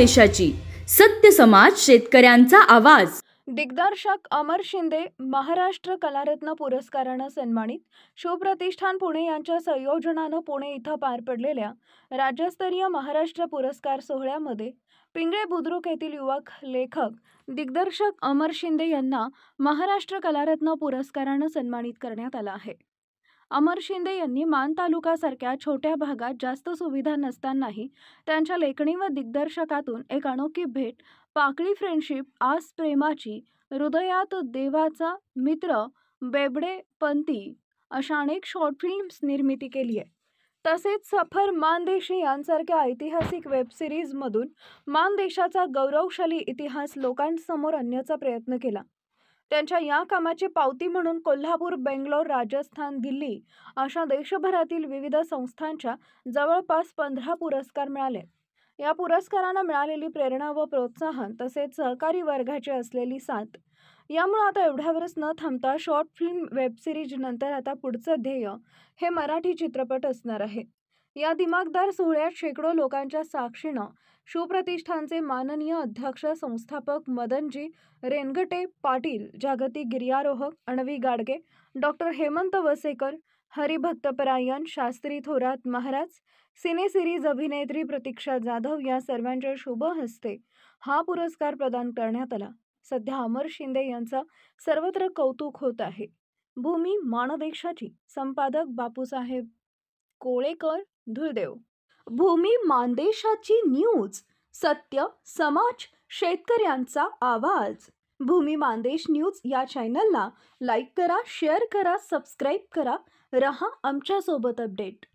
माणदेशाची सत्य समाज शेतकऱ्यांचा आवाज। दिग्दर्शक अमर शिंदे महाराष्ट्र कलारत्न पुरस्कारानं सन्मानित। शिवप्रतिष्ठान पुणे यांच्या संयोजनानं पुणे इथं पार पडलेल्या राज्यस्तरीय महाराष्ट्र पुरस्कार सोहळ्यामध्ये पिंगळे बुद्रुक येथील युवक लेखक दिग्दर्शक अमर शिंदे यांना महाराष्ट्र कलारत्न पुरस्कारानं सन्मानित करण्यात आलं आहे। अमर शिंदे यांनी मान तालुक्यासारख्या छोट्या भागात जास्त सुविधा नसतानाही त्यांच्या लेखणी व दिग्दर्शकातून एक अनोखी भेट, पाकळी फ्रेंडशिप, आस प्रेमाची, हृदयात देवाचा मित्र, बेबडे पंथी अशा अनेक शॉर्ट फिल्म्स निर्मिती केली आहे। तसेच सफर मानदेशी यांसारख्या ऐतिहासिक वेब सिरीजमधून मानदेशाचा गौरवशाली इतिहास लोकांसमोर आणण्याचा प्रयत्न केला। त्यांच्या या कामाची पावती म्हणून कोल्हापूर, बेंगलोर, राजस्थान, दिल्ली अशा देशभरातील विविध संस्थांच्या जवळपास 15 पुरस्कार मिळाले। या पुरस्कारांना मिळालेली प्रेरणा व प्रोत्साहन तसेच सहकारी वर्गाची असलेली साथ यामुळे आता एवढ्यावरच न थांबता शॉर्ट फिल्म, वेब सिरीज नंतर आता पुढचं ध्येय हे मराठी चित्रपट असणार आहे। या दिमागदार सोहळ्यात शेकडो लोकांच्या साक्षीनं शिवप्रतिष्ठानचे माननीय अध्यक्ष संस्थापक मदनजी रेनगटे पाटील, जागतिक गिर्यारोहक अणवी गाडगे, डॉक्टर हेमंत वसेकर, हरिभक्तपरायण शास्त्री थोरात महाराज, सिने सिरीज अभिनेत्री प्रतीक्षा जाधव या सर्वांच्या शुभ हस्ते हा पुरस्कार प्रदान करण्यात आला। सध्या अमर शिंदे यांचा सर्वत्र कौतुक होत आहे। भूमी माणदेशाची, संपादक बापूसाहेब कोळेकर, धुळदेव। भूमी माणदेशाची न्यूज, सत्य समाज शेतकऱ्यांचा आवाज। भूमी माणदेश न्यूज या चॅनलला लाईक करा, शेअर करा, सबस्क्राईब करा, रहा आमच्या सोबत अपडेट।